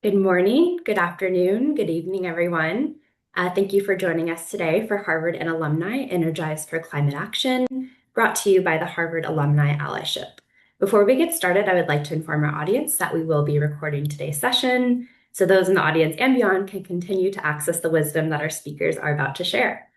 Good morning, good afternoon, good evening, everyone. Thank you for joining us today for Harvard and Alumni Energized for Climate Action, brought to you by the Harvard Alumni Allyship. Before we get started, I would like to inform our audience that we will be recording today's session, so those in the audience and beyond can continue to access the wisdom that our speakers are about to share.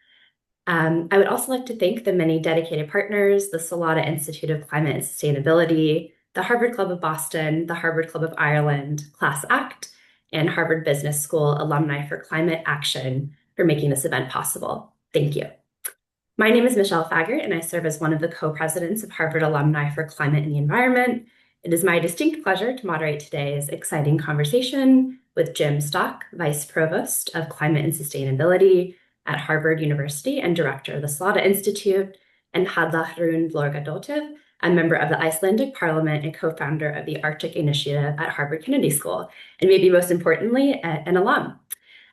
I would also like to thank the many dedicated partners, the Salada Institute of Climate and Sustainability, the Harvard Club of Boston, the Harvard Club of Ireland, Class Act, and Harvard Business School Alumni for Climate Action for making this event possible. Thank you. My name is Michelle Faggart, and I serve as one of the co-presidents of Harvard Alumni for Climate and the Environment. It is my distinct pleasure to moderate today's exciting conversation with Jim Stock, Vice Provost of Climate and Sustainability at Harvard University and Director of the Slada Institute, and Hadla Hrun Vlorgadottir, a member of the Icelandic Parliament and co-founder of the Arctic Initiative at Harvard Kennedy School, and maybe most importantly, an alum.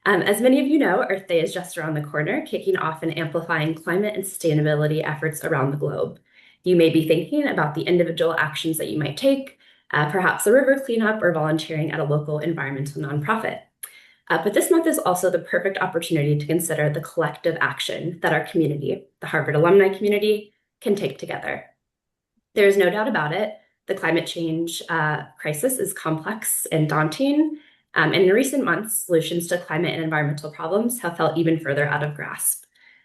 As many of you know, Earth Day is just around the corner, kicking off and amplifying climate and sustainability efforts around the globe. You may be thinking about the individual actions that you might take, perhaps a river cleanup or volunteering at a local environmental nonprofit. But this month is also the perfect opportunity to consider the collective action that our community, the Harvard alumni community, can take together. There is no doubt about it, the climate change crisis is complex and daunting. And in recent months, solutions to climate and environmental problems have felt even further out of grasp.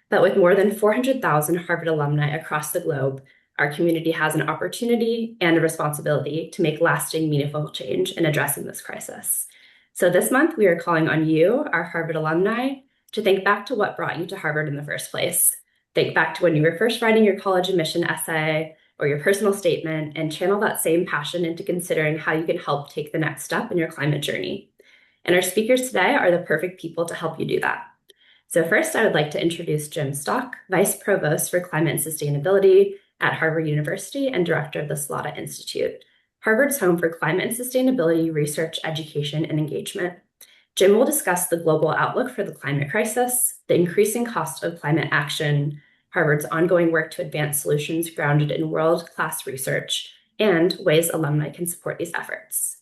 But with more than 400,000 Harvard alumni across the globe, our community has an opportunity and a responsibility to make lasting, meaningful change in addressing this crisis. So this month, we are calling on you, our Harvard alumni, to think back to what brought you to Harvard in the first place. Think back to when you were first writing your college admission essay or your personal statement, and channel that same passion into considering how you can help take the next step in your climate journey. And our speakers today are the perfect people to help you do that. So first, I would like to introduce Jim Stock, Vice Provost for Climate and Sustainability at Harvard University and Director of the Slada Institute, Harvard's home for climate and sustainability research, education, and engagement. Jim will discuss the global outlook for the climate crisis, the increasing cost of climate action, Harvard's ongoing work to advance solutions grounded in world-class research, and ways alumni can support these efforts.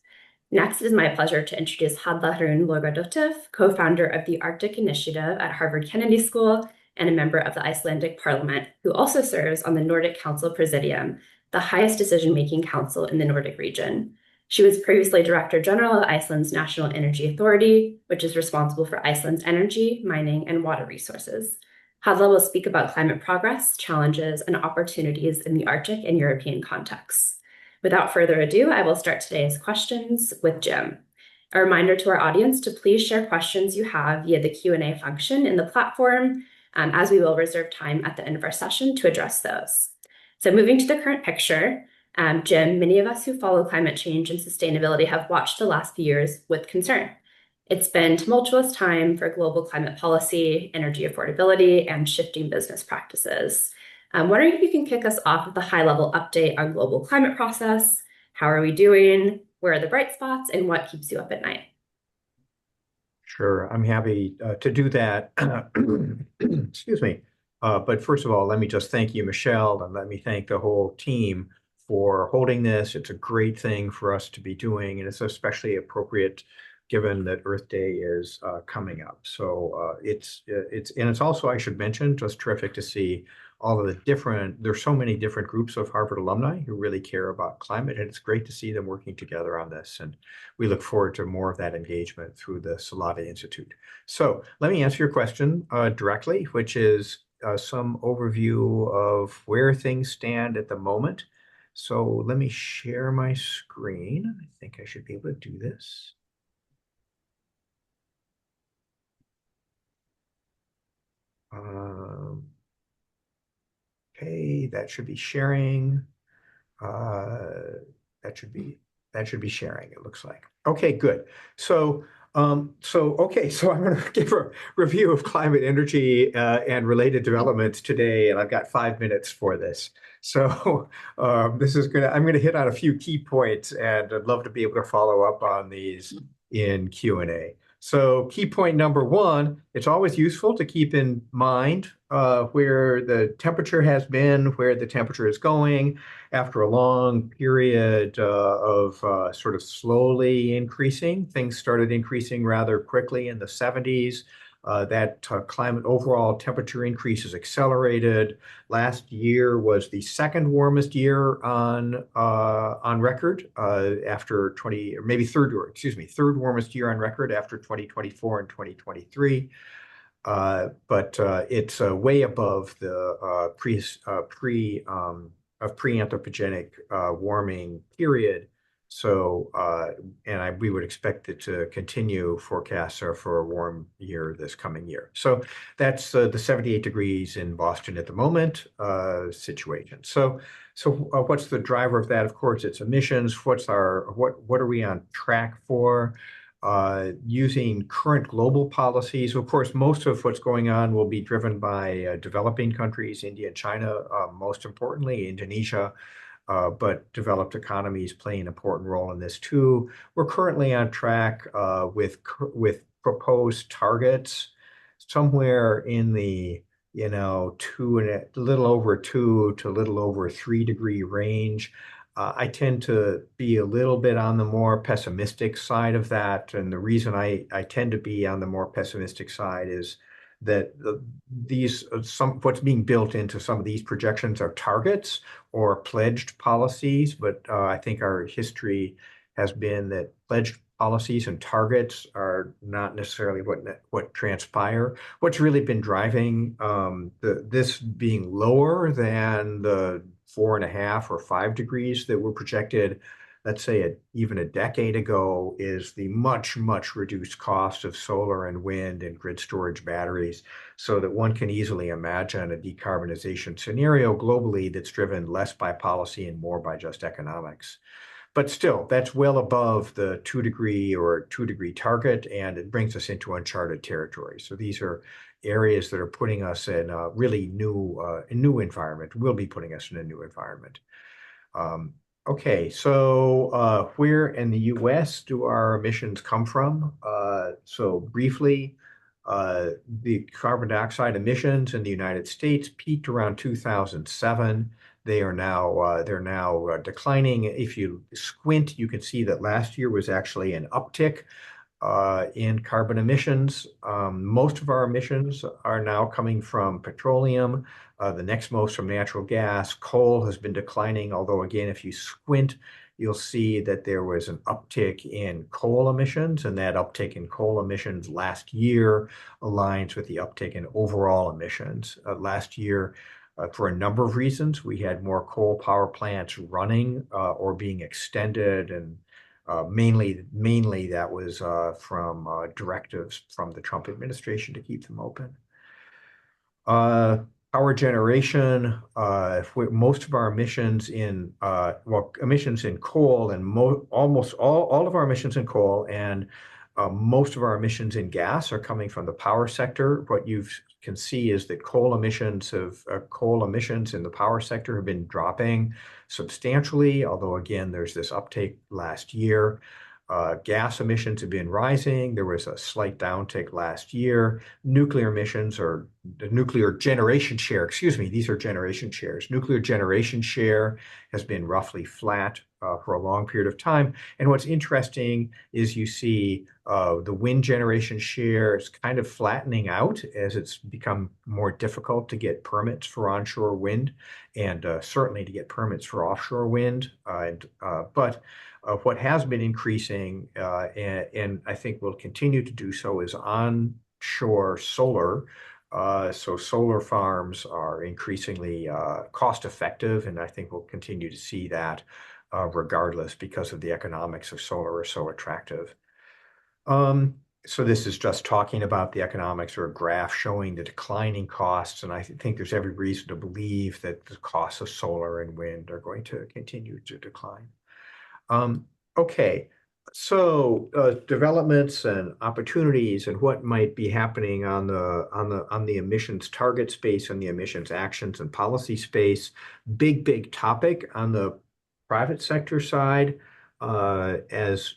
Next, it is my pleasure to introduce Hadla Hrun Vlorgadottir, co-founder of the Arctic Initiative at Harvard Kennedy School and a member of the Icelandic Parliament, who also serves on the Nordic Council Presidium, the highest decision-making council in the Nordic region. She was previously Director General of Iceland's National Energy Authority, which is responsible for Iceland's energy, mining, and water resources. Hadla will speak about climate progress, challenges, and opportunities in the Arctic and European contexts. Without further ado, I will start today's questions with Jim. A reminder to our audience to please share questions you have via the Q&A function in the platform, as we will reserve time at the end of our session to address those. So moving to the current picture, Jim, many of us who follow climate change and sustainability have watched the last few years with concern. It's been a tumultuous time for global climate policy, energy affordability, and shifting business practices. I'm wondering if you can kick us off with a high-level update on global climate process. How are we doing? Where are the bright spots? And what keeps you up at night? Sure, I'm happy to do that. Excuse me. But first of all, let me just thank you, Michelle, and let me thank the whole team for holding this. It's a great thing for us to be doing, and it's especially appropriate given that Earth Day is coming up. So it's also, I should mention, just terrific to see all of the there's so many different groups of Harvard alumni who really care about climate, and it's great to see them working together on this. And we look forward to more of that engagement through the Salada Institute. So let me answer your question directly, which is some overview of where things stand at the moment. So let me share my screen. I think I should be able to do this. Okay, that should be sharing. That should be sharing, it looks like. Okay, good. So I'm going to give a review of climate, energy, and related developments today, and I've got 5 minutes for this. So I'm going to hit on a few key points, and I'd love to be able to follow up on these in Q&A. So key point number one, it's always useful to keep in mind where the temperature has been, where the temperature is going after a long period of sort of slowly increasing. Things started increasing rather quickly in the 70s. That climate overall temperature increase has accelerated. Last year was the second warmest year on record after 20, or maybe third, or excuse me, third warmest year on record after 2024 and 2023. But it's way above the pre-anthropogenic warming period. So, we would expect it to continue. Forecasts are for a warm year this coming year. So that's the 78 degrees in Boston at the moment situation. So what's the driver of that? Of course, it's emissions. What are we on track for? Using current global policies. Of course, most of what's going on will be driven by developing countries, India and China, most importantly, Indonesia, but developed economies play an important role in this too. We're currently on track with proposed targets somewhere in the two and a little over 2 to a little over 3 degree range. I tend to be a little bit on the more pessimistic side of that. And the reason I tend to be on the more pessimistic side is that what's being built into some of these projections are targets or pledged policies. But I think our history has been that pledged policies and targets are not necessarily what transpire. What's really been driving this being lower than the 4.5 or 5 degrees that were projected, let's say even a decade ago, is the much, much reduced cost of solar and wind and grid storage batteries, so that one can easily imagine a decarbonization scenario globally that's driven less by policy and more by just economics. But still, that's well above the 2 degree target, and it brings us into uncharted territory. So these are areas that are putting us in a really new environment, will be putting us in a new environment. Okay, so where in the US do our emissions come from? So briefly, the carbon dioxide emissions in the United States peaked around 2007. They're now declining. If you squint, you can see that last year was actually an uptick in carbon emissions. Most of our emissions are now coming from petroleum, the next most from natural gas. Coal has been declining, although again, if you squint, you'll see that there was an uptick in coal emissions, and that uptick in coal emissions last year aligns with the uptick in overall emissions. Last year, for a number of reasons, we had more coal power plants running or being extended, and mainly that was from directives from the Trump administration to keep them open. Power generation, most of our emissions emissions in coal, and almost all of our emissions in coal, and most of our emissions in gas are coming from the power sector. What you can see is that coal emissions in the power sector have been dropping substantially, although again, there's this uptake last year. Gas emissions have been rising. There was a slight downtick last year. Nuclear emissions, or the nuclear generation share, excuse me, these are generation shares. Nuclear generation share has been roughly flat for a long period of time. And what's interesting is you see the wind generation share is kind of flattening out as it's become more difficult to get permits for onshore wind, and certainly to get permits for offshore wind. But what has been increasing, and I think will continue to do so, is onshore solar. So solar farms are increasingly cost effective, and I think we'll continue to see that regardless, because of the economics of solar are so attractive. So this is just talking about the economics, or a graph showing the declining costs, and I think there's every reason to believe that the costs of solar and wind are going to continue to decline. Okay, so developments and opportunities and what might be happening on the emissions target space and the emissions actions and policy space. Big topic on the private sector side, as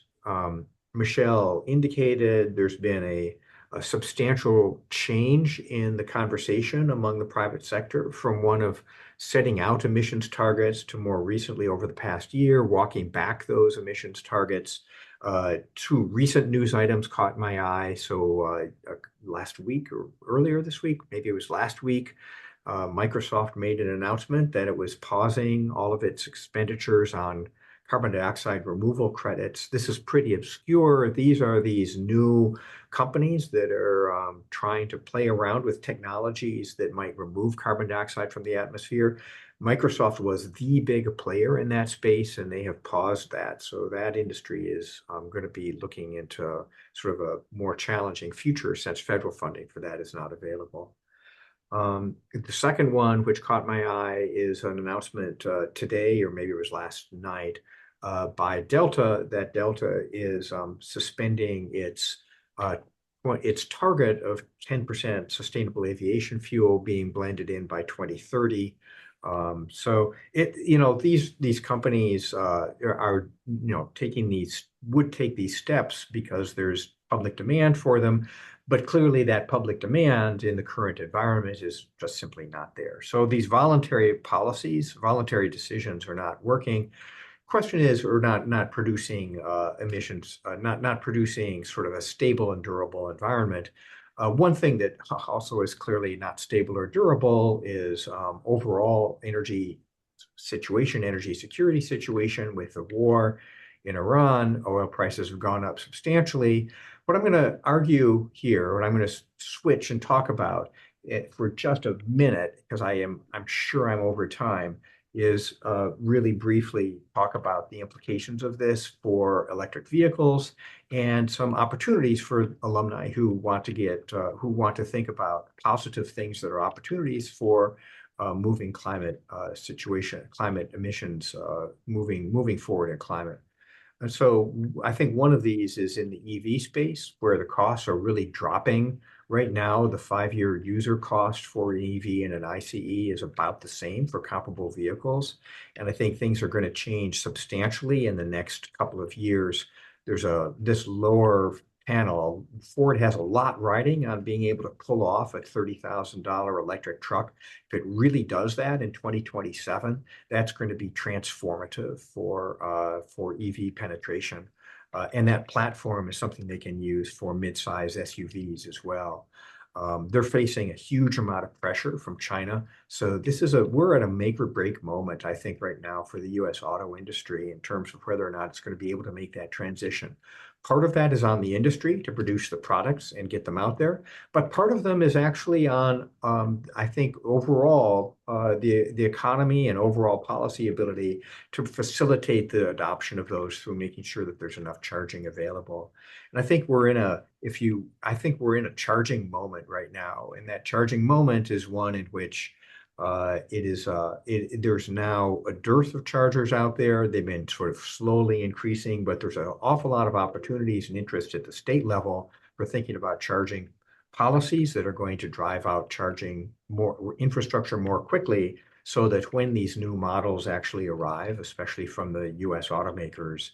Michelle indicated, there's been a substantial change in the conversation among the private sector from one of setting out emissions targets to more recently over the past year, walking back those emissions targets. Two recent news items caught my eye. Last week or earlier this week, maybe it was last week, Microsoft made an announcement that it was pausing all of its expenditures on carbon dioxide removal credits. This is pretty obscure. These are these new companies that are trying to play around with technologies that might remove carbon dioxide from the atmosphere. Microsoft was the big player in that space, and they have paused that. So that industry is going to be looking into sort of a more challenging future since federal funding for that is not available. The second one, which caught my eye, is an announcement today, or maybe it was last night, by Delta, that Delta is suspending its target of 10% sustainable aviation fuel being blended in by 2030. These companies are taking would take these steps because there's public demand for them. But clearly, that public demand in the current environment is just simply not there. So these voluntary policies, voluntary decisions are not working. Question is, we're not producing emissions, not producing sort of a stable and durable environment. One thing that also is clearly not stable or durable is overall energy situation, energy security situation with the war in Iran. Oil prices have gone up substantially. What I'm going to argue here, what I'm going to switch and talk about it for just a minute, because I'm sure I'm over time, is really briefly talk about the implications of this for electric vehicles and some opportunities for alumni who want to think about positive things that are opportunities for moving climate emissions, moving forward in climate. And so I think one of these is in the EV space where the costs are really dropping. Right now, the 5-year user cost for an EV and an ICE is about the same for comparable vehicles. And I think things are going to change substantially in the next couple of years. There's this lower panel. Ford has a lot riding on being able to pull off a $30,000 electric truck. If it really does that in 2027, that's going to be transformative for EV penetration. And that platform is something they can use for mid-size SUVs as well. They're facing a huge amount of pressure from China. So we're at a make or break moment, I think, right now for the US auto industry in terms of whether or not it's going to be able to make that transition. Part of that is on the industry to produce the products and get them out there. But part of them is actually on, I think, overall, the economy and overall policy ability to facilitate the adoption of those through making sure that there's enough charging available. And I think we're in a charging moment right now. And that charging moment is one in which there's now a dearth of chargers out there. They've been sort of slowly increasing, but there's an awful lot of opportunities and interest at the state level for thinking about charging policies that are going to drive out charging more infrastructure more quickly so that when these new models actually arrive, especially from the US automakers,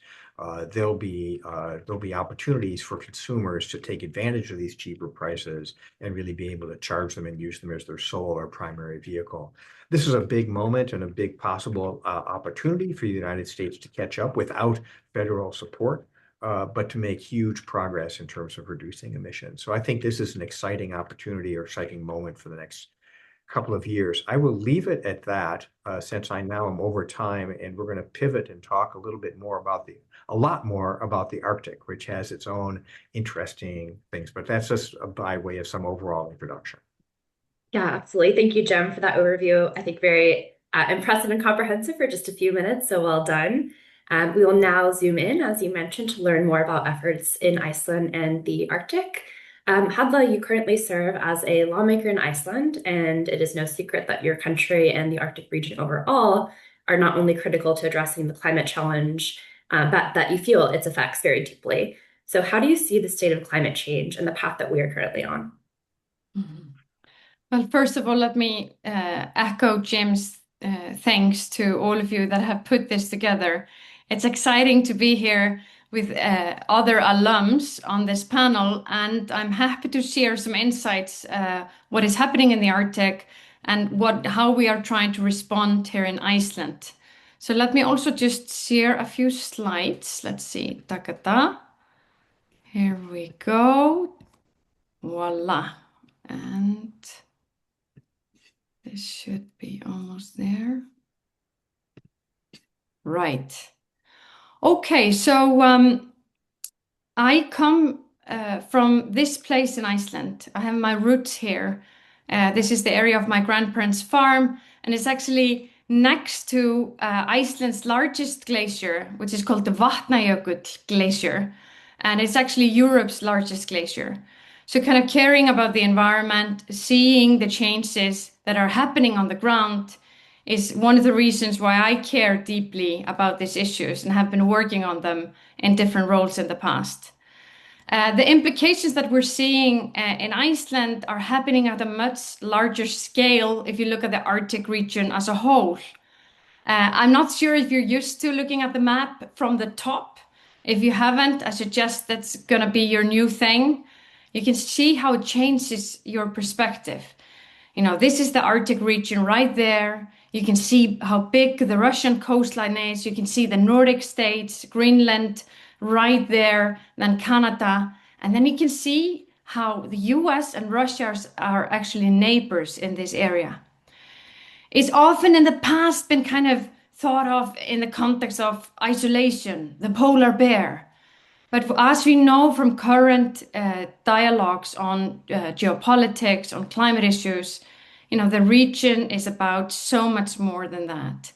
there'll be opportunities for consumers to take advantage of these cheaper prices and really be able to charge them and use them as their sole or primary vehicle. This is a big moment and a big possible opportunity for the United States to catch up without federal support, but to make huge progress in terms of reducing emissions. So I think this is an exciting opportunity or exciting moment for the next couple of years. I will leave it at that since I now am over time, and we're going to pivot and talk a lot more about the Arctic, which has its own interesting things. But that's just by way of some overall introduction. Yeah, absolutely. Thank you, Jem, for that overview. I think very impressive and comprehensive for just a few minutes, so well done. We will now zoom in, as you mentioned, to learn more about efforts in Iceland and the Arctic. Hadla, you currently serve as a lawmaker in Iceland, and it is no secret that your country and the Arctic region overall are not only critical to addressing the climate challenge, but that you feel its effects very deeply. So how do you see the state of climate change and the path that we are currently on? Mhm. Well, first of all, let me echo Jim's thanks to all of you that have put this together. It's exciting to be here with other alums on this panel, and I'm happy to share some insights, what is happening in the Arctic and how we are trying to respond here in Iceland. So let me also just share a few slides. Let's see. Ta-ka-ta. Here we go. Voila. And this should be almost there. Right. Okay, so I come from this place in Iceland. I have my roots here. This is the area of my grandparents' farm, and it's actually next to Iceland's largest glacier, which is called the Vatnajökull Glacier, and it's actually Europe's largest glacier. So, kind of caring about the environment, seeing the changes that are happening on the ground is one of the reasons why I care deeply about these issues and have been working on them in different roles in the past. The implications that we're seeing in Iceland are happening at a much larger scale if you look at the Arctic region as a whole. I'm not sure if you're used to looking at the map from the top. If you haven't, I suggest that's going to be your new thing. You can see how it changes your perspective. You know, this is the Arctic region right there. You can see how big the Russian coastline is. You can see the Nordic states, Greenland right there, then Canada. And then you can see how the US and Russia are actually neighbors in this area. It's often in the past been kind of thought of in the context of isolation, the polar bear. But as we know from current dialogues on geopolitics, on climate issues, you know, the region is about so much more than that.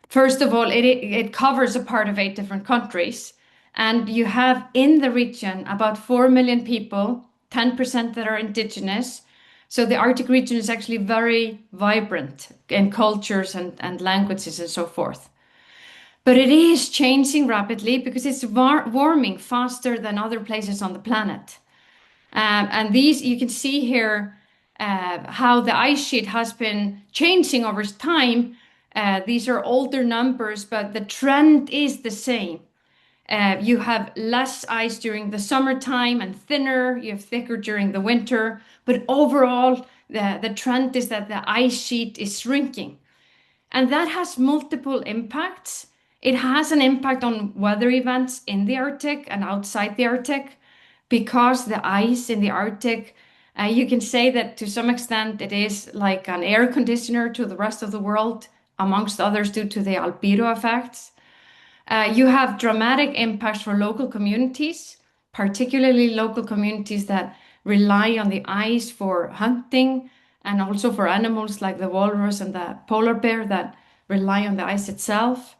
First of all, it covers a part of 8 different countries, and you have in the region about 4 million people, 10% that are indigenous. So the Arctic region is actually very vibrant in cultures and languages and so forth. But it is changing rapidly because it's warming faster than other places on the planet. And these, you can see here how the ice sheet has been changing over time. These are older numbers, but the trend is the same. You have less ice during the summertime and thinner, you have thicker during the winter. But overall, the trend is that the ice sheet is shrinking. And that has multiple impacts. It has an impact on weather events in the Arctic and outside the Arctic because the ice in the Arctic, you can say that to some extent it is like an air conditioner to the rest of the world, amongst others due to the albedo effects. You have dramatic impacts for local communities, particularly local communities that rely on the ice for hunting and also for animals like the walrus and the polar bear that rely on the ice itself.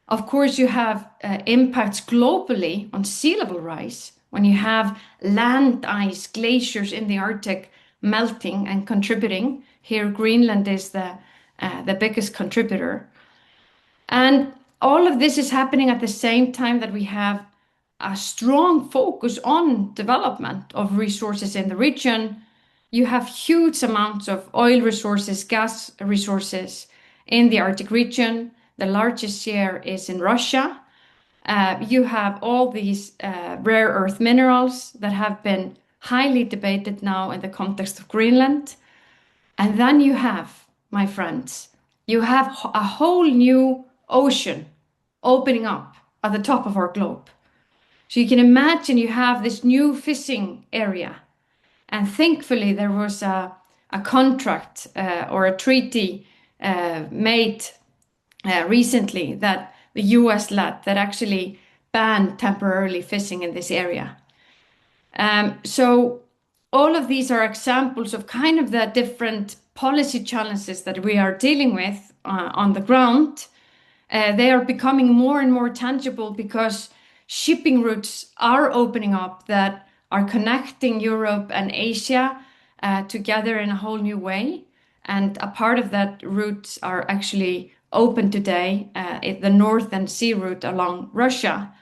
Of course, you have impacts globally on sea level rise when you have land ice, glaciers in the Arctic melting and contributing. Here, Greenland is the biggest contributor. And all of this is happening at the same time that we have a strong focus on development of resources in the region. You have huge amounts of oil resources, gas resources in the Arctic region. The largest share is in Russia. You have all these rare earth minerals that have been highly debated now in the context of Greenland. And then you have, my friends, you have a whole new ocean opening up at the top of our globe. So you can imagine you have this new fishing area. And thankfully, there was a contract or a treaty made recently that the US led that actually banned temporarily fishing in this area. So all of these are examples of kind of the different policy challenges that we are dealing with on the ground. They are becoming more and more tangible because shipping routes are opening up that are connecting Europe and Asia together in a whole new way. And a part of that routes are actually open today, the Northern Sea route along Russia.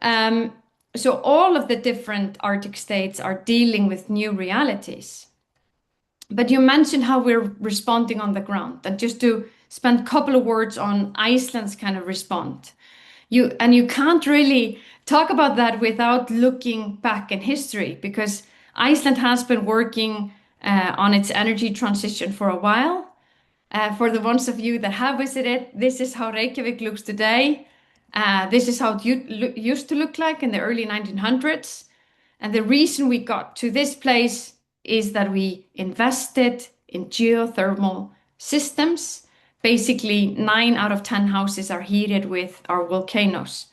So all of the different Arctic states are dealing with new realities. But you mentioned how we're responding on the ground, and just to spend a couple of words on Iceland's kind of response. You can't really talk about that without looking back in history, because Iceland has been working on its energy transition for a while. For the ones of you that have visited, this is how Reykjavik looks today. This is how it used to look like in the early 1900s. And the reason we got to this place is that we invested in geothermal systems. Basically, 9 out of 10 houses are heated with our volcanoes.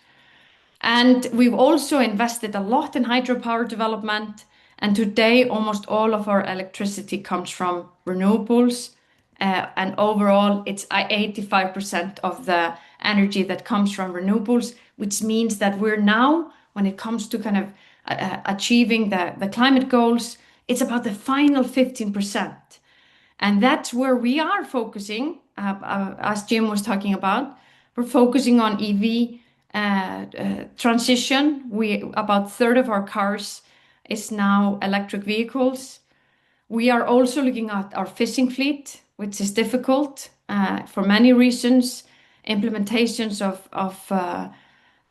And we've also invested a lot in hydropower development. And today, almost all of our electricity comes from renewables. And overall, it's 85% of the energy that comes from renewables, which means that we're now, when it comes to kind of achieving the climate goals, it's about the final 15%. And that's where we are focusing, as Jim was talking about. We're focusing on EV transition. About a third of our cars is now electric vehicles. We are also looking at our fishing fleet, which is difficult for many reasons. Implementations of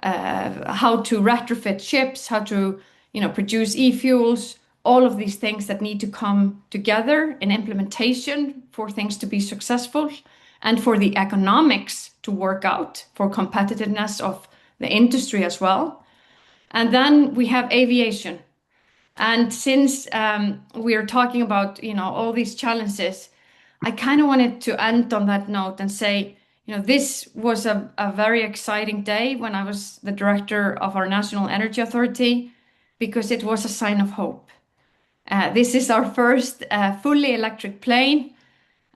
how to retrofit ships, how to produce e-fuels, all of these things that need to come together in implementation for things to be successful and for the economics to work out for competitiveness of the industry as well. And then we have aviation. And since we are talking about all these challenges, I kind of wanted to end on that note and say, this was a very exciting day when I was the director of our National Energy Authority, because it was a sign of hope. This is our first fully electric plane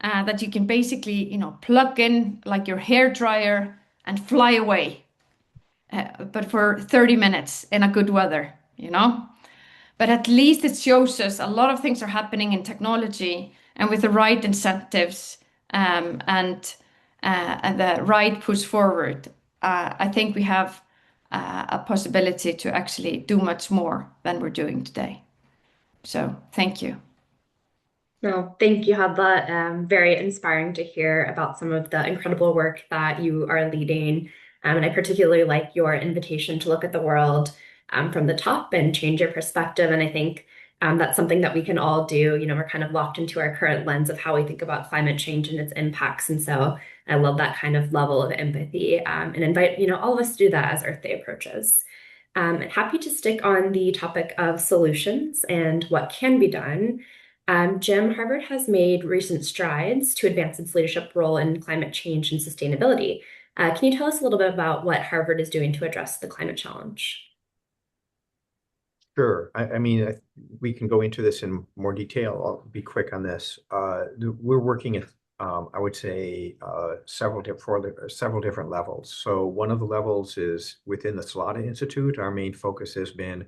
that you can basically, plug in like your hair dryer and fly away, but for 30 minutes in a good weather. But at least it shows us a lot of things are happening in technology, and with the right incentives and the right push forward, I think we have a possibility to actually do much more than we're doing today. So thank you. Well, thank you, Hadla. Very inspiring to hear about some of the incredible work that you are leading. And I particularly like your invitation to look at the world from the top and change your perspective. And I think that's something that we can all do. We're kind of locked into our current lens of how we think about climate change and its impacts. And so I love that kind of level of empathy and invite, all of us to do that as Earth Day approaches. And happy to stick on the topic of solutions and what can be done. Jim, Harvard has made recent strides to advance its leadership role in climate change and sustainability. Can you tell us a little bit about what Harvard is doing to address the climate challenge? Sure. I mean, we can go into this in more detail. I'll be quick on this. We're working at, I would say, several different levels. So one of the levels is within the Salada Institute. Our main focus has been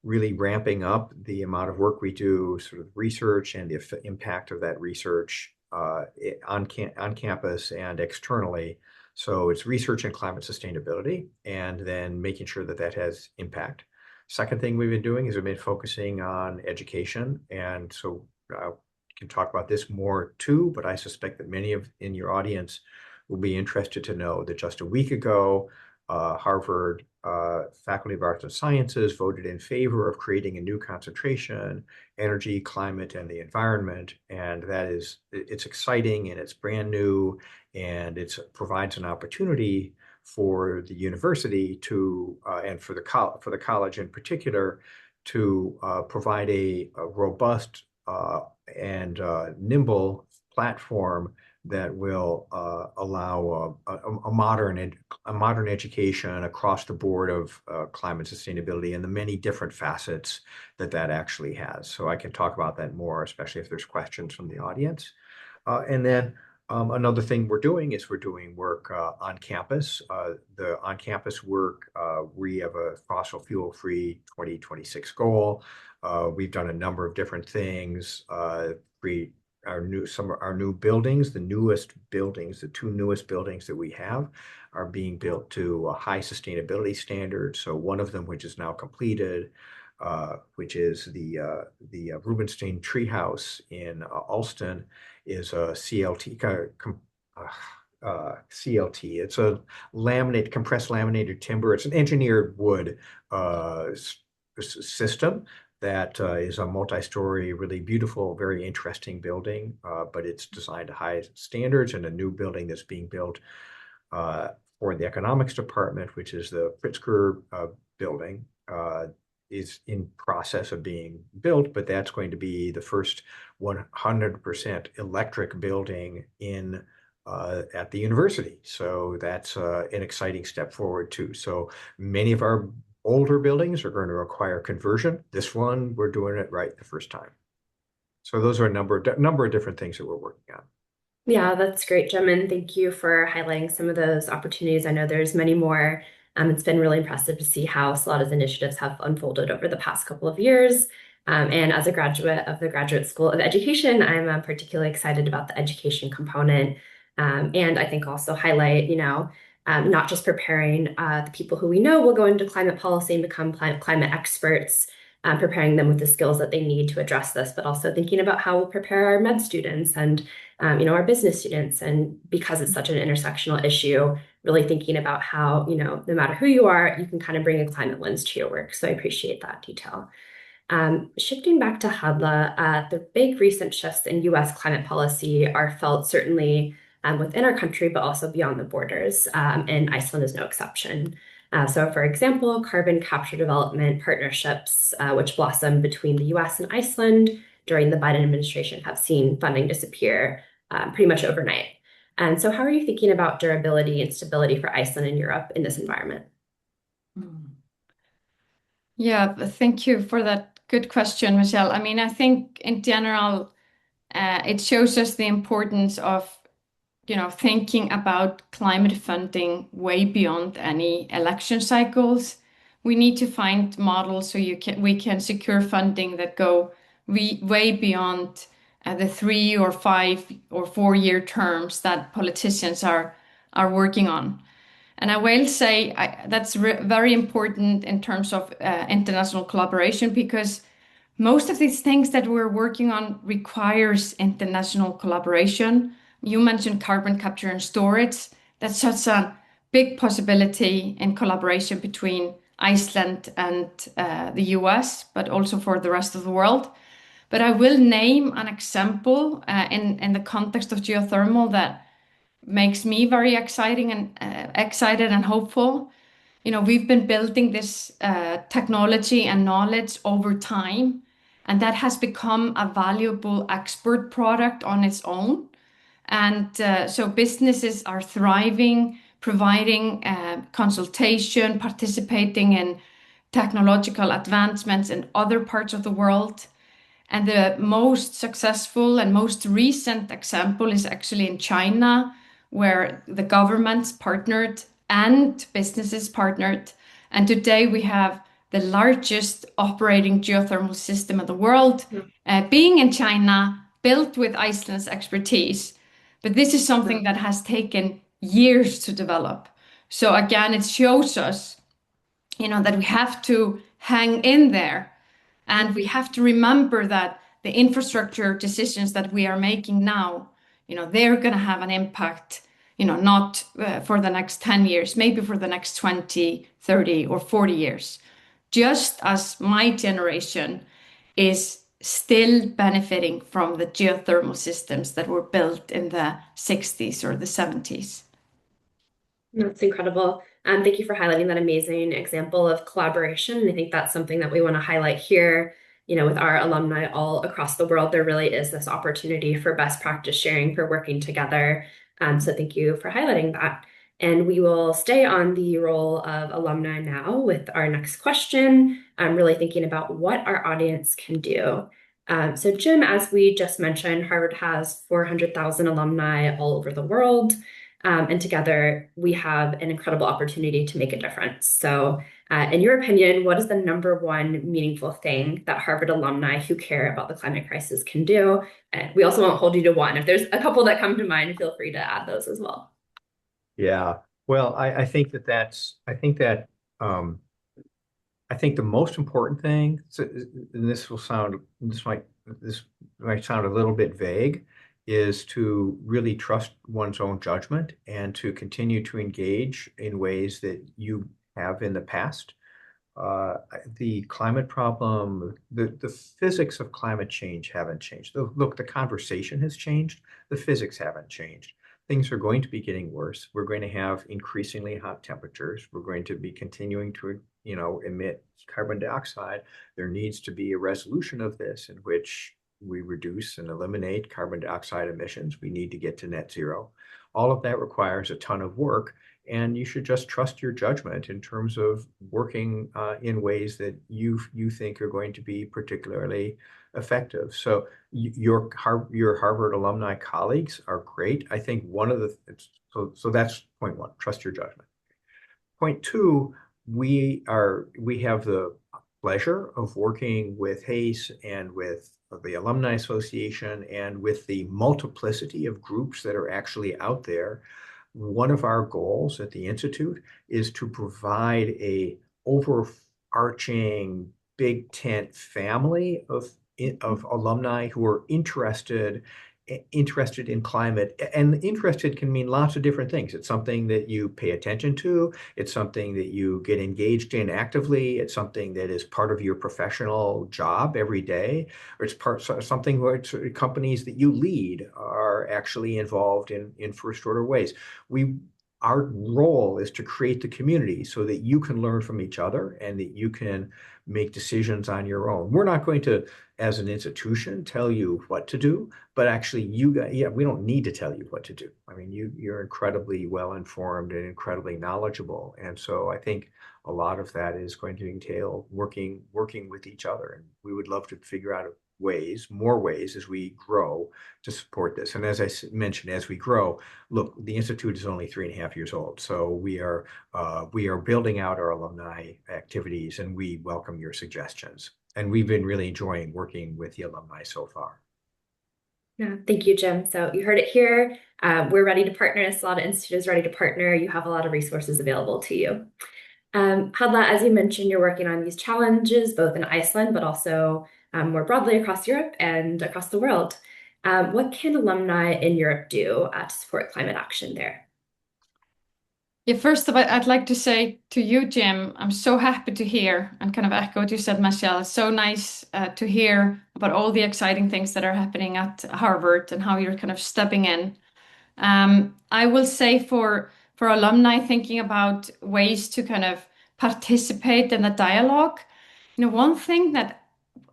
really ramping up the amount of work we do, sort of research and the impact of that research on campus and externally. So it's research and climate sustainability, and then making sure that that has impact. Second thing we've been doing is we've been focusing on education. And so you can talk about this more too, but I suspect that many in your audience will be interested to know that just a week ago, Harvard Faculty of Arts and Sciences voted in favor of creating a new concentration, energy, climate, and the environment. And it's exciting and it's brand new, and it provides an opportunity for the university to, and for the college in particular, to provide a robust and nimble platform that will allow a modern education across the board of climate sustainability and the many different facets that actually has. So I can talk about that more, especially if there's questions from the audience. And then another thing we're doing is we're doing work on campus. The on-campus work, we have a fossil fuel-free 2026 goal. We've done a number of different things. Some of our new buildings, the two newest buildings that we have, are being built to a high sustainability standard. So one of them, which is now completed, which is the Rubenstein Treehouse in Alston, is a CLT CLT. It's a compressed laminated timber. It's an engineered wood system that is a multi-story, really beautiful, very interesting building, but it's designed to high standards, and a new building that's being built uh, for the economics department, which is the Pritzker building, is in process of being built, but that's going to be the first 100% electric building in at the university. So that's an exciting step forward too. So many of our older buildings are going to require conversion. This one, we're doing it right the first time. So those are a number of different things that we're working on. Yeah, that's great, Jim, and thank you for highlighting some of those opportunities. I know there's many more. It's been really impressive to see how Salada's initiatives have unfolded over the past couple of years. And as a graduate of the Graduate School of Education, I'm particularly excited about the education component. And I think also highlight, not just preparing the people who we know will go into climate policy and become climate experts, preparing them with the skills that they need to address this, but also thinking about how we'll prepare our med students and our business students. And because it's such an intersectional issue, really thinking about how, no matter who you are, you can kind of bring a climate lens to your work. So I appreciate that detail. Shifting back to HADLA, the big recent shifts in US climate policy are felt certainly within our country, but also beyond the borders, and Iceland is no exception. So, for example, carbon capture development partnerships, which blossomed between the US and Iceland during the Biden administration, have seen funding disappear pretty much overnight. And so, how are you thinking about durability and stability for Iceland and Europe in this environment? Yeah, thank you for that good question, Michelle. I mean, I think in general, it shows us the importance of, thinking about climate funding way beyond any election cycles. We need to find models so we can secure funding that go way beyond the 3 or 5 or 4 year terms that politicians are working on. And I will say that's very important in terms of international collaboration, because most of these things that we're working on requires international collaboration. You mentioned carbon capture and storage. That's such a big possibility in collaboration between Iceland and the US, but also for the rest of the world. But I will name an example in the context of geothermal that makes me very excited and hopeful. We've been building this technology and knowledge over time, and that has become a valuable export product on its own. And so businesses are thriving, providing consultation, participating in technological advancements in other parts of the world. And the most successful and most recent example is actually in China, where the governments partnered and businesses partnered. And today we have the largest operating geothermal system in the world, being in China, built with Iceland's expertise. But this is something that has taken years to develop. So again, it shows us, that we have to hang in there, and we have to remember that the infrastructure decisions that we are making now, they're going to have an impact, not for the next 10 years, maybe for the next 20, 30, or 40 years. Just as my generation is still benefiting from the geothermal systems that were built in the 60s or the 70s. That's incredible. Thank you for highlighting that amazing example of collaboration. And I think that's something that we want to highlight here. With our alumni all across the world, there really is this opportunity for best practice sharing, for working together. So thank you for highlighting that. And we will stay on the role of alumni now with our next question. I'm really thinking about what our audience can do. So Jim, as we just mentioned, Harvard has 400,000 alumni all over the world. And together we have an incredible opportunity to make a difference. So in your opinion, what is the number one meaningful thing that Harvard alumni who care about the climate crisis can do? And we also won't hold you to one. If there's a couple that come to mind, feel free to add those as well. Yeah. Well, I think the most important thing, and this might sound a little bit vague, is to really trust one's own judgment and to continue to engage in ways that you have in the past. Uh, the climate problem, the physics of climate change haven't changed. Look, the conversation has changed. The physics haven't changed. Things are going to be getting worse. We're going to have increasingly hot temperatures. We're going to be continuing to, emit carbon dioxide. There needs to be a resolution of this in which we reduce and eliminate carbon dioxide emissions. We need to get to net zero. All of that requires a ton of work, and you should just trust your judgment in terms of working in ways that you think are going to be particularly effective. So your Harvard alumni colleagues are great. I think one of the so that's point one, trust your judgment. Point two, we have the pleasure of working with HACE and with the Alumni Association and with the multiplicity of groups that are actually out there. One of our goals at the Institute is to provide a overarching big tent family of alumni who are interested in climate. And interested can mean lots of different things. It's something that you pay attention to. It's something that you get engaged in actively. It's something that is part of your professional job every day, or it's something where companies that you lead are actually involved in first order ways. Our role is to create the community so that you can learn from each other and that you can make decisions on your own. We're not going to, as an institution, tell you what to do, but actually we don't need to tell you what to do. I mean, you're incredibly well informed and incredibly knowledgeable. And so I think a lot of that is going to entail working with each other. And we would love to figure out more ways as we grow to support this. And as I mentioned, as we grow, look, the Institute is only 3.5 years old. So we are building out our alumni activities, and we welcome your suggestions. And we've been really enjoying working with the alumni so far. Yeah, thank you, Jim. So you heard it here. We're ready to partner. A lot of institutes ready to partner. You have a lot of resources available to you. Hadla, as you mentioned, you're working on these challenges both in Iceland, but also more broadly across Europe and across the world. What can alumni in Europe do to support climate action there? Yeah, first of all, I'd like to say to you, Jim, I'm so happy to hear and kind of echo what you said, Michelle. It's so nice to hear about all the exciting things that are happening at Harvard and how you're kind of stepping in. I will say for alumni thinking about ways to kind of participate in the dialogue, one thing that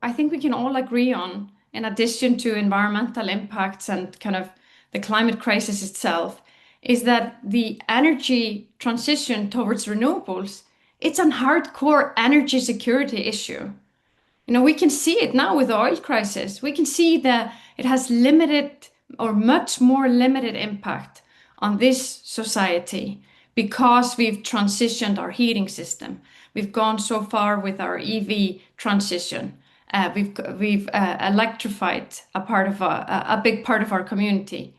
I think we can all agree on, in addition to environmental impacts and kind of the climate crisis itself, is that the energy transition towards renewables, it's a hardcore energy security issue. We can see it now with the oil crisis. We can see that it has limited or much more limited impact on this society because we've transitioned our heating system. We've gone so far with our EV transition. We've electrified a big part of our community.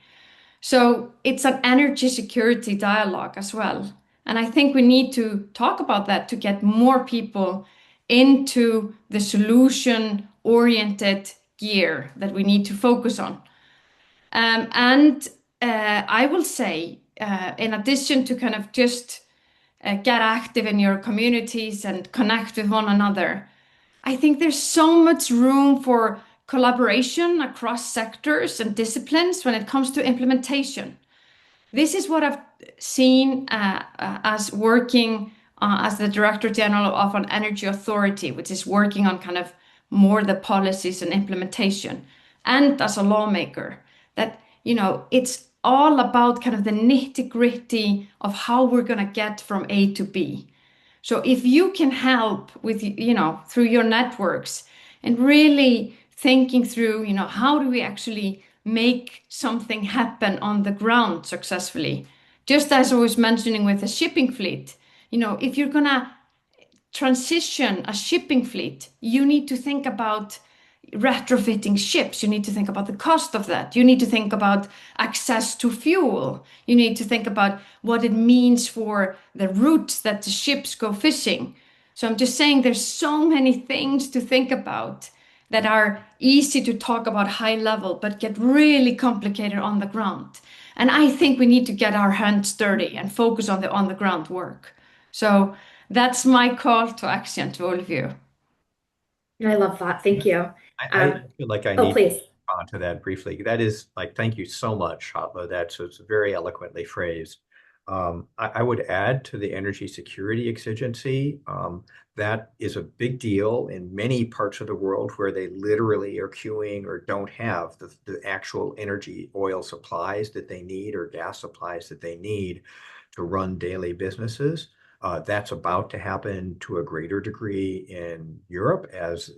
So it's an energy security dialogue as well. And I think we need to talk about that to get more people into the solution-oriented gear that we need to focus on. I will say, in addition to kind of just get active in your communities and connect with one another, I think there's so much room for collaboration across sectors and disciplines when it comes to implementation. This is what I've seen as working as the Director General of an energy authority, which is working on kind of more the policies and implementation, and as a lawmaker, that it's all about kind of the nitty-gritty of how we're going to get from A to B. So if you can help with, through your networks and really thinking through, how do we actually make something happen on the ground successfully? Just as I was mentioning with the shipping fleet, if you're going to transition a shipping fleet, you need to think about retrofitting ships. You need to think about the cost of that. You need to think about access to fuel. You need to think about what it means for the routes that the ships go fishing. So I'm just saying there's so many things to think about. that are easy to talk about high level, but get really complicated on the ground. And I think we need to get our hands dirty and focus on the ground work. So that's my call to action to all of you. I love that. Thank you. I Um, feel like I oh, need to please. respond to that briefly. That is like, thank you so much, Hatla. It's very eloquently phrased. I would add to the energy security exigency. That is a big deal in many parts of the world where they literally are queuing or don't have the actual energy oil supplies that they need or gas supplies that they need to run daily businesses. That's about to happen to a greater degree in Europe as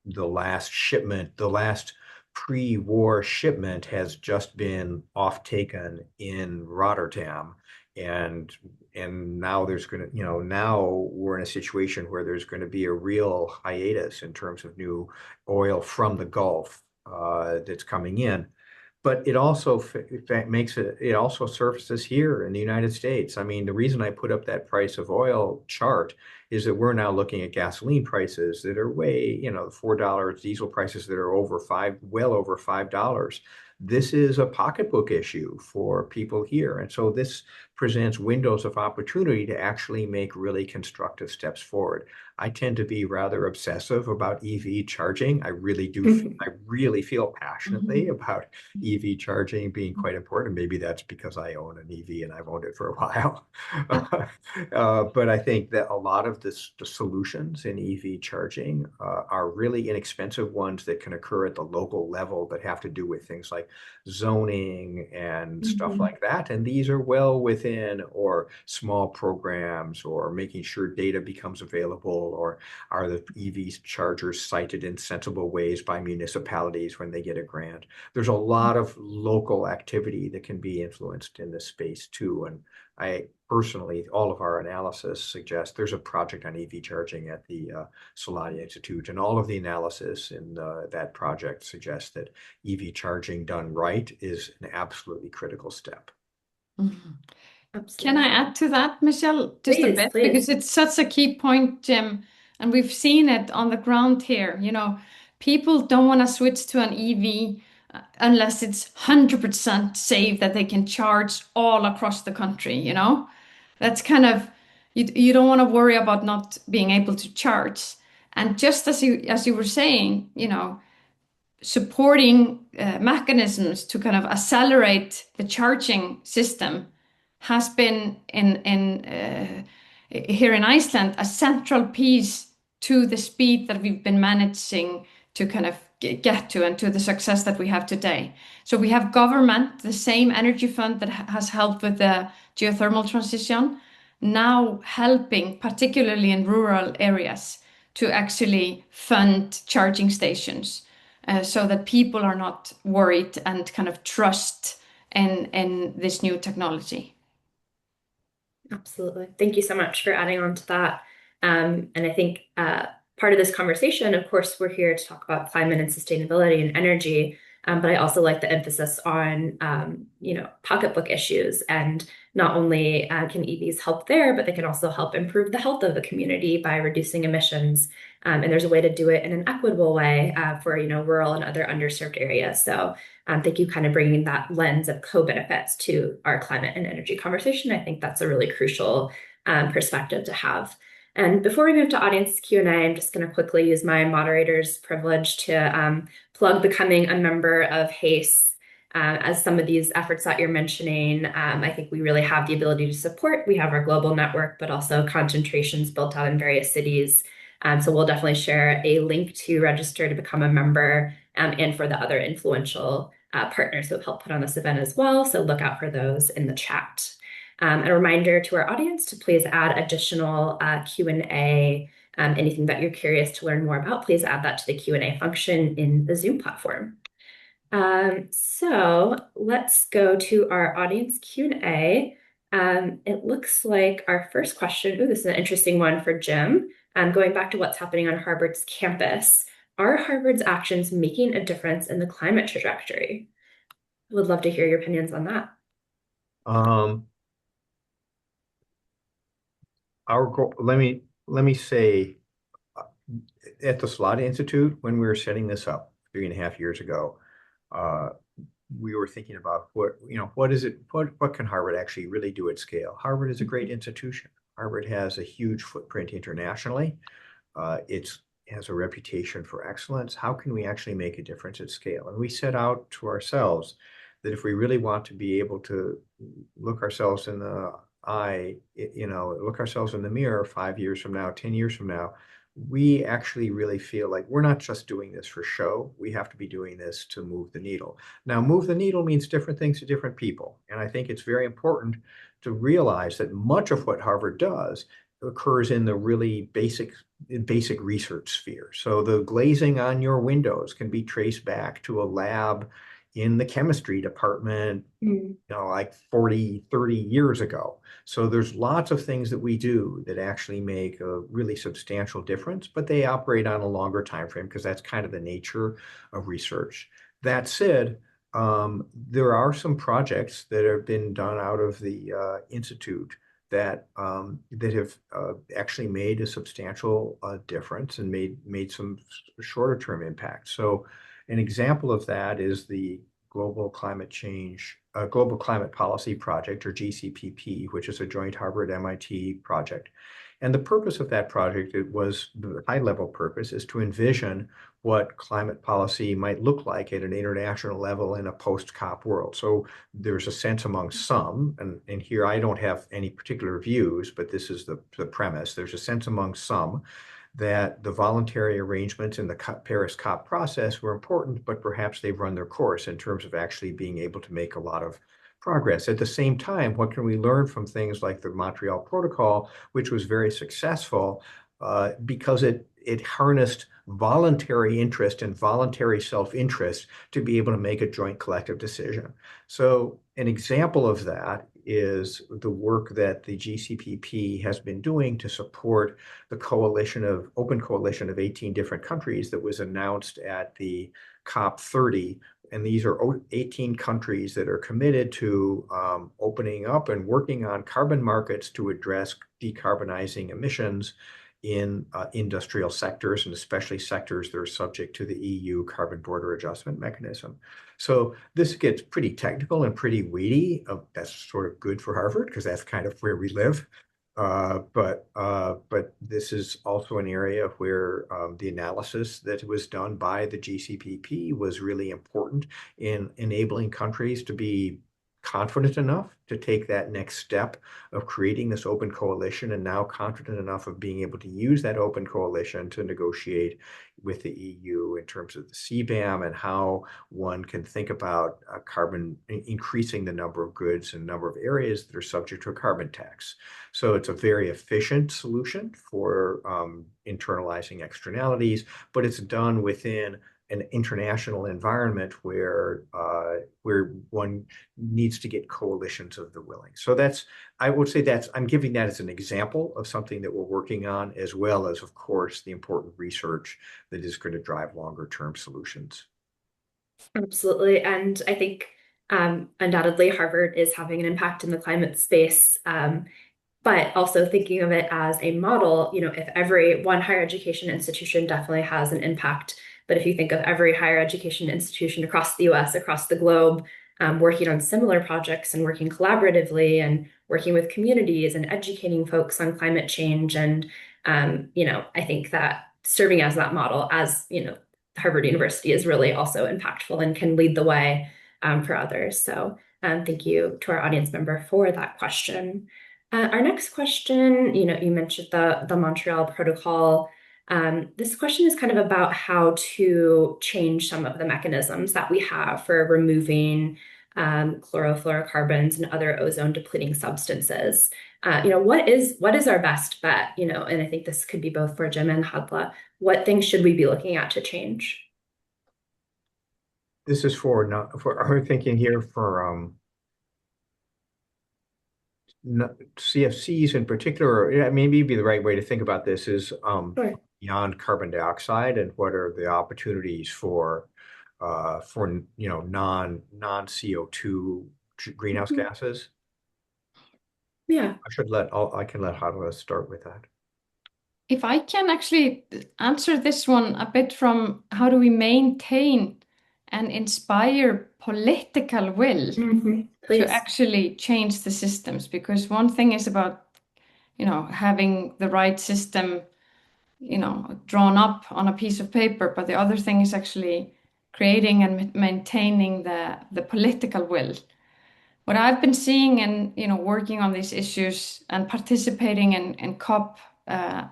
the last shipment, the last pre-war shipment has just been off taken in Rotterdam. And now there's going to, now we're in a situation where there's going to be a real hiatus in terms of new oil from the Gulf that's coming in. But it also makes it also surfaces here in the United States. I mean, the reason I put up that price of oil chart is that we're now looking at gasoline prices that are way, $4, diesel prices that are over five, well over $5. This is a pocketbook issue for people here. And so this presents windows of opportunity to actually make really constructive steps forward. I tend to be rather obsessive about EV charging. I really do. I really feel passionately about EV charging being quite important. Maybe that's because I own an EV and I've owned it for a while. But I think that a lot of the solutions in EV charging are really inexpensive ones that can occur at the local level that have to do with things like zoning and stuff Mhm. like that. And these are well within or small programs or making sure data becomes available or are the EV chargers sited in sensible ways by municipalities when they get a grant. There's a lot of local activity that can be influenced in this space too. And I personally, all of our analysis suggests there's a project on EV charging at the Solati Institute, and all of the analysis in that project suggests that EV charging done right is an absolutely critical step. Mhm. Can I Absolutely. add to that, Michelle, just a Please, bit? Because please. it's such a key point, Jim, and we've seen it on the ground here. People don't want to switch to an EV unless it's 100% safe that they can charge all across the country. That's kind of, you don't want to worry about not being able to charge. And just as you were saying, supporting mechanisms to kind of accelerate the charging system has been here in Iceland a central piece to the speed that we've been managing to kind of get to and to the success that we have today. So we have government, the same energy fund that has helped with the geothermal transition, now helping, particularly in rural areas, to actually fund charging stations so that people are not worried and kind of trust in this new technology. Absolutely. Thank you so much for adding on to that. And I think part of this conversation, of course, we're here to talk about climate and sustainability and energy, but I also like the emphasis on, pocketbook issues. And not only can EVs help there, but they can also help improve the health of the community by reducing emissions. And there's a way to do it in an equitable way for, rural and other underserved areas. So thank you kind of bringing that lens of co-benefits to our climate and energy conversation. I think that's a really crucial perspective to have. And before we move to audience Q&A, I'm just going to quickly use my moderator's privilege to plug becoming a member of HACE. As some of these efforts that you're mentioning, I think we really have the ability to support. We have our global network, but also concentrations built out in various cities. So we'll definitely share a link to register to become a member and for the other influential partners who have helped put on this event as well. So look out for those in the chat. A reminder to our audience to please add additional Q&A, anything that you're curious to learn more about, please add that to the Q&A function in the Zoom platform. So let's go to our audience Q&A. It looks like our first question, this is an interesting one for Jim. Going back to what's happening on Harvard's campus, are Harvard's actions making a difference in the climate trajectory? Would love to hear your opinions on that. Our goal, let me say, at the Slot Institute, when we were setting this up 3.5 years ago, uh, we were thinking about what can Harvard actually really do at scale? Harvard is a great institution. Harvard has a huge footprint internationally. It has a reputation for excellence. How can we actually make a difference at scale? And we set out to ourselves that if we really want to be able to look ourselves in the eye, look ourselves in the mirror 5 years from now, 10 years from now, we actually really feel like we're not just doing this for show. We have to be doing this to move the needle. Now, move the needle means different things to different people. And I think it's very important to realize that much of what Harvard does occurs in the really basic research sphere. So the glazing on your windows can be traced back to a lab in the chemistry department, like 40, 30 years ago. So there's lots of things that we do that actually make a really substantial difference, but they operate on a longer time frame because that's kind of the nature of research. That said, there are some projects that have been done out of the Institute that have actually made a substantial difference and made some shorter term impact. So an example of that is the Global Climate Policy Project, or GCPP, which is a joint Harvard-MIT project. And the purpose of that project, the high-level purpose, is to envision what climate policy might look like at an international level in a post-COP world. So there's a sense among some, and here I don't have any particular views, but this is the premise. There's a sense among some that the voluntary arrangements in the Paris COP process were important, but perhaps they've run their course in terms of actually being able to make a lot of progress. At the same time, what can we learn from things like the Montreal Protocol, which was very successful because it harnessed voluntary interest and voluntary self-interest to be able to make a joint collective decision. So an example of that is the work that the GCPP has been doing to support the open coalition of 18 different countries that was announced at the COP30. And these are 18 countries that are committed to opening up and working on carbon markets to address decarbonizing emissions in industrial sectors, and especially sectors that are subject to the EU carbon border adjustment mechanism. So this gets pretty technical and pretty weighty. That's sort of good for Harvard because that's kind of where we live. But this is also an area where the analysis that was done by the GCPP was really important in enabling countries to be confident enough to take that next step of creating this open coalition, and now confident enough of being able to use that open coalition to negotiate with the EU in terms of the CBAM and how one can think about increasing the number of goods and number of areas that are subject to a carbon tax. So it's a very efficient solution for internalizing externalities, but it's done within an international environment where one needs to get coalitions of the willing. So I would say I'm giving that as an example of something that we're working on, as well as, of course, the important research that is going to drive longer term solutions. Absolutely. And I think undoubtedly Harvard is having an impact in the climate space. But also thinking of it as a model, if every one higher education institution definitely has an impact, but if you think of every higher education institution across the US, across the globe, working on similar projects and working collaboratively and working with communities and educating folks on climate change. And, I think that serving as that model, as, Harvard University is really also impactful and can lead the way for others. So thank you to our audience member for that question. Our next question, you mentioned the Montreal Protocol. This question is kind of about how to change some of the mechanisms that we have for removing chlorofluorocarbons and other ozone depleting substances. What is our best bet? And I think this could be both for Jim and Hadla. What things should we be looking at to change? This is for our thinking here for CFCs in particular. Maybe be the right way to think about this is Sure. beyond carbon dioxide, and what are the opportunities for non CO2 greenhouse gases. Yeah. I can let Hadla start with that. If I can actually answer this one a bit from how do we maintain and inspire political will to Please. actually change the systems, because one thing is about, having the right system, drawn up on a piece of paper, but the other thing is actually creating and maintaining the political will. What I've been seeing and working on these issues and participating in COP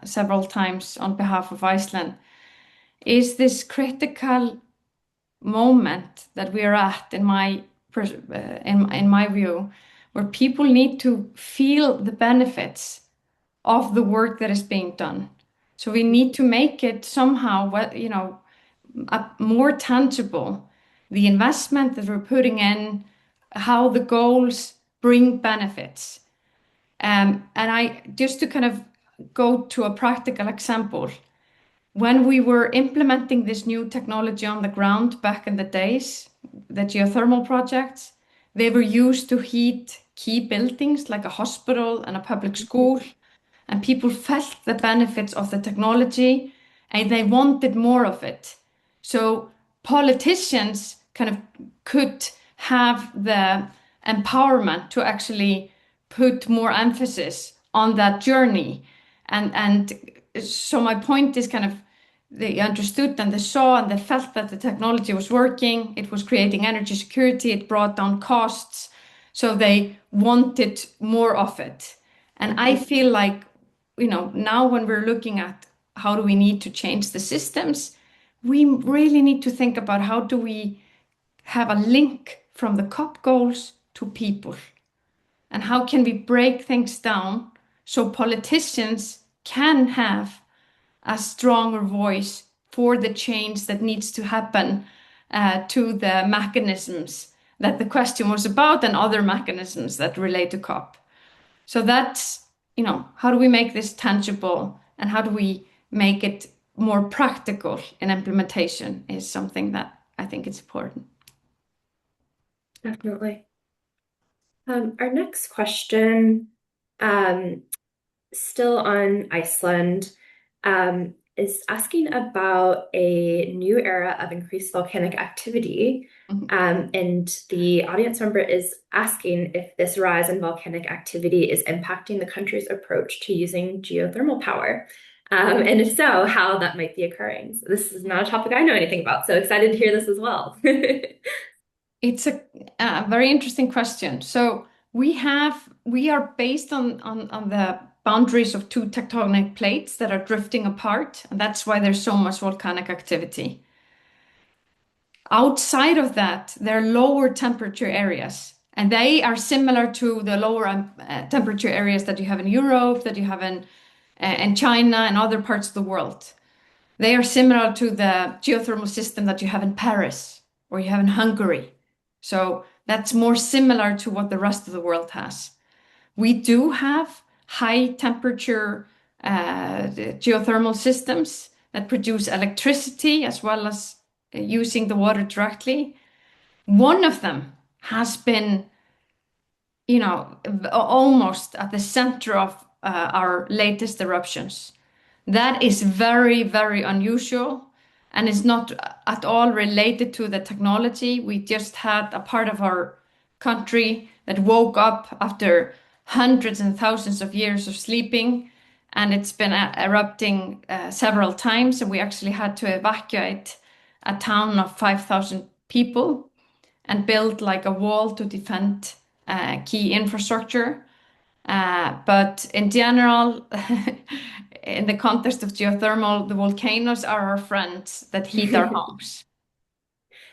several times on behalf of Iceland is this critical moment that we are at, in my view, where people need to feel the benefits of the work that is being done. So we need to make it somehow, more tangible, the investment that we're putting in, how the goals bring benefits. And I just to kind of go to a practical example, when we were implementing this new technology on the ground back in the days, the geothermal projects, they were used to heat key buildings like a hospital and a public school, and people felt the benefits of the technology and they wanted more of it. So politicians kind of could have the empowerment to actually put more emphasis on that journey. And so my point is kind of they understood and they saw and they felt that the technology was working. It was creating energy security. It brought down costs. So they wanted more of it. And I feel like, now when we're looking at how do we need to change the systems, we really need to think about how do we have a link from the COP goals to people, and how can we break things down so politicians can have a stronger voice for the change that needs to happen to the mechanisms that the question was about and other mechanisms that relate to COP. So that's, how do we make this tangible and how do we make it more practical in implementation is something that I think is important. Definitely. Our next question, um, still on Iceland, is asking about a new era of increased volcanic activity. And the audience member is asking if this rise in volcanic activity is impacting the country's approach to using geothermal power. And if so, how that might be occurring. So this is not a topic I know anything about, so excited to hear this as well. It's a very interesting question. So we are based on the boundaries of two tectonic plates that are drifting apart, and that's why there's so much volcanic activity. Outside of that, there are lower temperature areas, and they are similar to the lower temperature areas that you have in Europe, that you have in China and other parts of the world. They are similar to the geothermal system that you have in Paris or you have in Hungary. So that's more similar to what the rest of the world has. We do have high temperature geothermal systems that produce electricity as well as using the water directly. One of them has been, almost at the center of our latest eruptions. That is very, very unusual and is not at all related to the technology. We just had a part of our country that woke up after hundreds and thousands of years of sleeping, and it's been erupting several times, and we actually had to evacuate a town of 5,000 people and build like a wall to defend key infrastructure. But in general, in the context of geothermal, the volcanoes are our friends that heat our homes.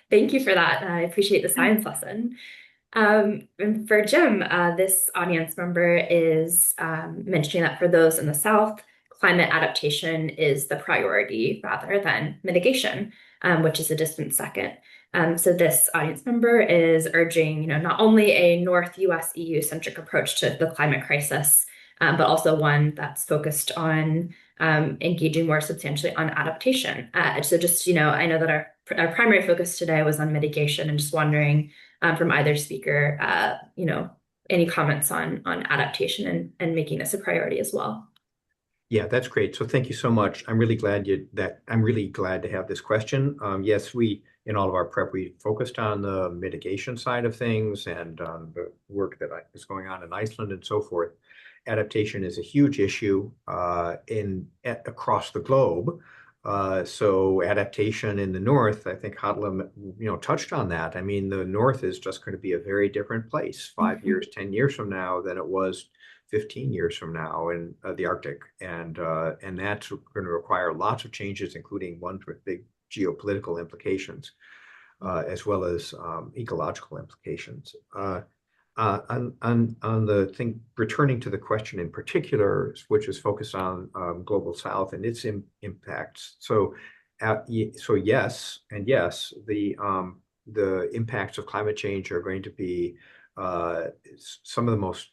Thank you for that. I appreciate the science lesson. And for Jim, this audience member is mentioning that for those in the South, climate adaptation is the priority rather than mitigation, which is a distant second. So this audience member is urging, not only a North US EU centric approach to the climate crisis, but also one that's focused on engaging more substantially on adaptation. So just, I know that our primary focus today was on mitigation, and just wondering from either speaker, any comments on adaptation and making this a priority as well. Yeah, that's great. So thank you so much. I'm really glad to have this question. Yes, we in all of our prep we focused on the mitigation side of things and the work that is going on in Iceland and so forth. Adaptation is a huge issue across the globe. So adaptation in the north, I think Hadla, touched on that. I mean, the north is just going to be a very different place 5 years, 10 years from now than it was 15 years from now in the Arctic. And that's going to require lots of changes, including ones with big geopolitical implications, as well as ecological implications. On the thing, returning to the question in particular, which is focused on global South and its impacts. So yes, and yes, the impacts of climate change are going to be some of the most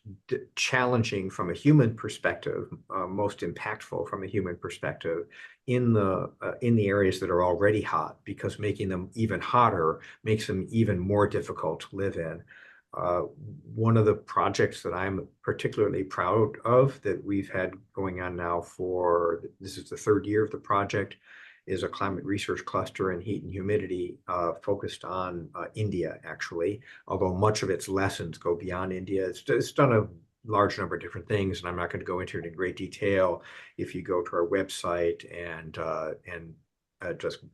challenging from a human perspective, most impactful from a human perspective in the areas that are already hot, because making them even hotter makes them even more difficult to live in. Uh, One of the projects that I'm particularly proud of that we've had going on now this is the third year of the project, is a climate research cluster in heat and humidity focused on India, actually, although much of its lessons go beyond India. It's done a large number of different things, and I'm not going to go into it in great detail. If you go to our website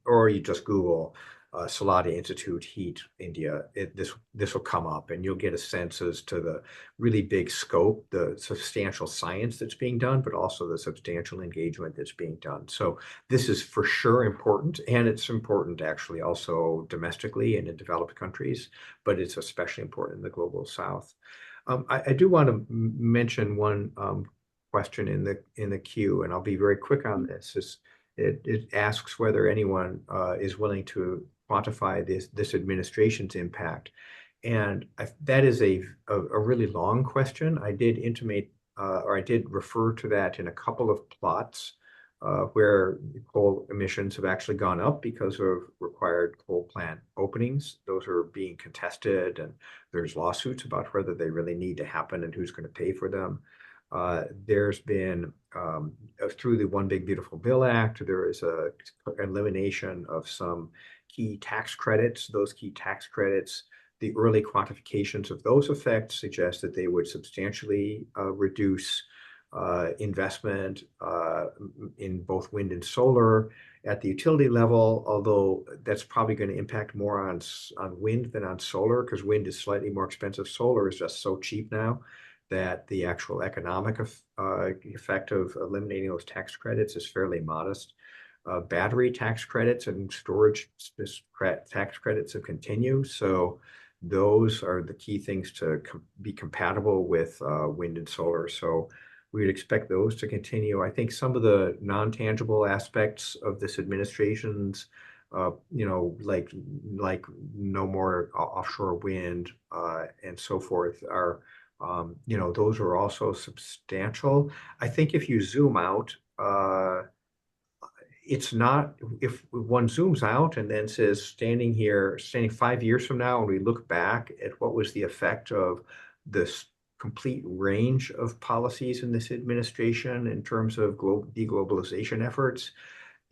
or you just Google Salada Institute Heat India, this will come up, and you'll get a sense as to the really big scope, the substantial science that's being done, but also the substantial engagement that's being done. So this is for sure important, and it's important actually also domestically and in developed countries, but it's especially important in the global South. I do want to mention one question in the queue, and I'll be very quick on this. It asks whether anyone is willing to quantify this administration's impact. And that is a really long question. I did intimate, or I did refer to that in a couple of plots where coal emissions have actually gone up because of required coal plant openings. Those are being contested, and there's lawsuits about whether they really need to happen and who's going to pay for them. There's been, through the One Big Beautiful Bill Act, there is a elimination of some key tax credits. Those key tax credits, the early quantifications of those effects suggest that they would substantially reduce investment in both wind and solar at the utility level, although that's probably going to impact more on wind than on solar, because wind is slightly more expensive. Solar is just so cheap now that the actual economic effect of eliminating those tax credits is fairly modest. Battery tax credits and storage tax credits have continued. So those are the key things to be compatible with wind and solar. So we would expect those to continue. I think some of the non-tangible aspects of this administration's, like no more offshore wind and so forth are, those are also substantial. I think if you zoom out, it's not, if one zooms out and then says, standing 5 years from now, and we look back at what was the effect of this complete range of policies in this administration in terms of deglobalization efforts,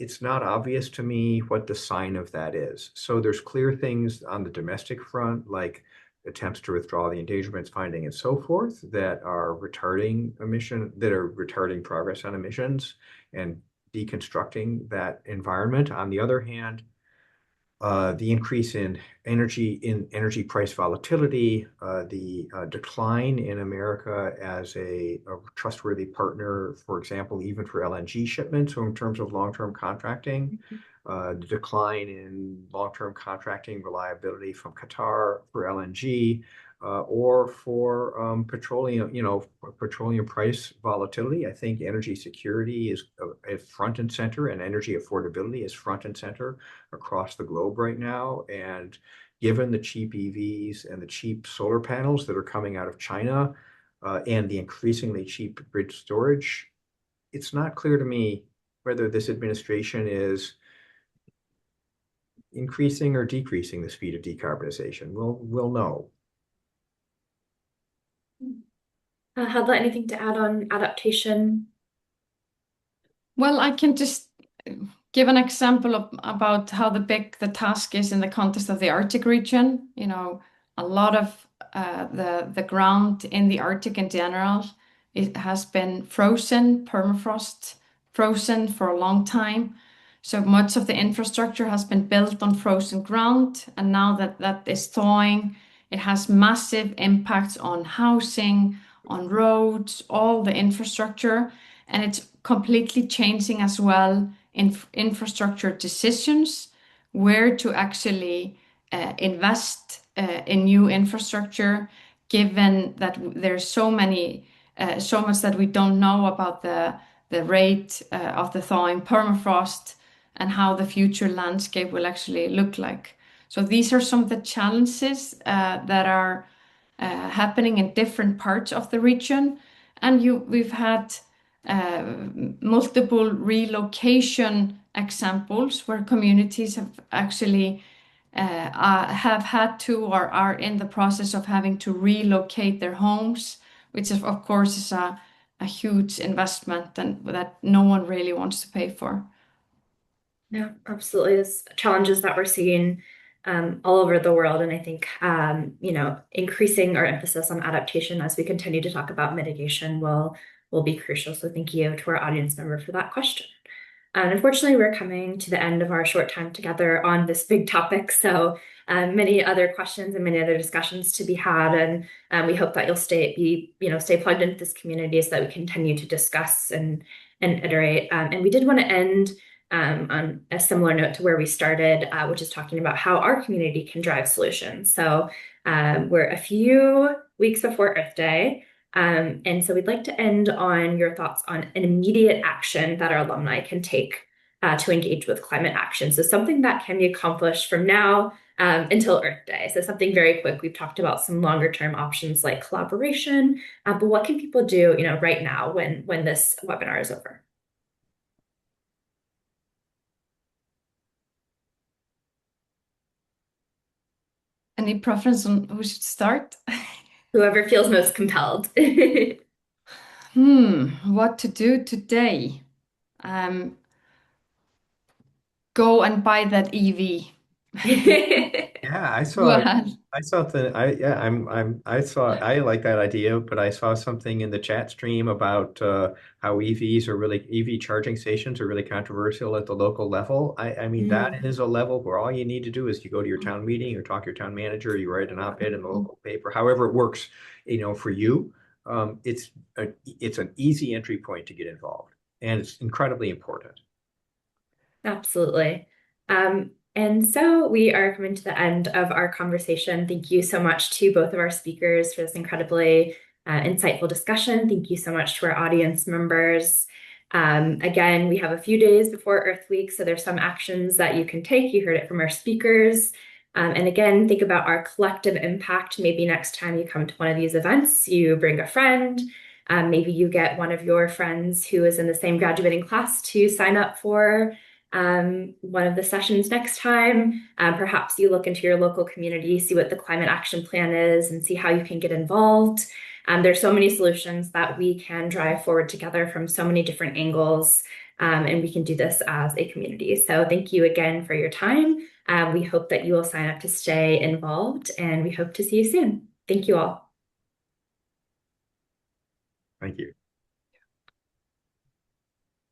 it's not obvious to me what the sign of that is. So there's clear things on the domestic front, like attempts to withdraw the endangerment finding and so forth, that are retarding progress on emissions and deconstructing that environment. On the other hand, the increase in energy price volatility, the decline in America as a trustworthy partner, for example, even for LNG shipments, so in terms of long-term contracting, the decline in long-term contracting reliability from Qatar for LNG, or for petroleum price volatility. I think energy security is front and center, and energy affordability is front and center across the globe right now. And given the cheap EVs and the cheap solar panels that are coming out of China, and the increasingly cheap grid storage, it's not clear to me whether this administration is increasing or decreasing the speed of decarbonization. We'll know. Hadla, anything to add on adaptation? Well, I can just give an example about how big the task is in the context of the Arctic region. A lot of the ground in the Arctic in general, it has been frozen, permafrost frozen for a long time. So much of the infrastructure has been built on frozen ground, and now that that is thawing, it has massive impacts on housing, on roads, all the infrastructure, and it's completely changing as well infrastructure decisions, where to actually invest in new infrastructure, given that there's so much that we don't know about the rate of the thawing permafrost and how the future landscape will actually look like. So these are some of the challenges that are happening in different parts of the region. And we've had uh, multiple relocation examples where communities have actually have had to or are in the process of having to relocate their homes, which of course is a huge investment and that no one really wants to pay for. Yeah, absolutely. It's challenges that we're seeing all over the world. And I think, increasing our emphasis on adaptation as we continue to talk about mitigation will be crucial. So thank you to our audience member for that question. And unfortunately, we're coming to the end of our short time together on this big topic. So many other questions and many other discussions to be had. And we hope that you'll stay plugged into this community so that we continue to discuss and iterate. And we did want to end on a similar note to where we started, which is talking about how our community can drive solutions. So we're a few weeks before Earth Day. And so we'd like to end on your thoughts on an immediate action that our alumni can take to engage with climate action. So something that can be accomplished from now until Earth Day. So something very quick. We've talked about some longer term options like collaboration, but what can people do, right now when this webinar is over? Any preference on who should start? Whoever feels most compelled. What to do today? Go and buy that EV. Yeah, Go ahead. I saw the, I, yeah, I saw, I like that idea, but I saw something in the chat stream about how EV charging stations are really controversial at the local level. I mean, that Mm. is a level where all you need to do is you go to your town meeting or talk to your town manager, you write an op-ed in the local paper, however it works, for you. It's an easy entry point to get involved, and it's incredibly important. Absolutely. And so we are coming to the end of our conversation. Thank you so much to both of our speakers for this incredibly insightful discussion. Thank you so much to our audience members. Again, we have a few days before Earth Week, so there's some actions that you can take. You heard it from our speakers. And again, think about our collective impact. Maybe next time you come to one of these events, you bring a friend. Maybe you get one of your friends who is in the same graduating class to sign up for one of the sessions next time. Perhaps you look into your local community, see what the climate action plan is, and see how you can get involved. There's so many solutions that we can drive forward together from so many different angles, and we can do this as a community. So thank you again for your time. We hope that you will sign up to stay involved, and we hope to see you soon. Thank you all. Thank you.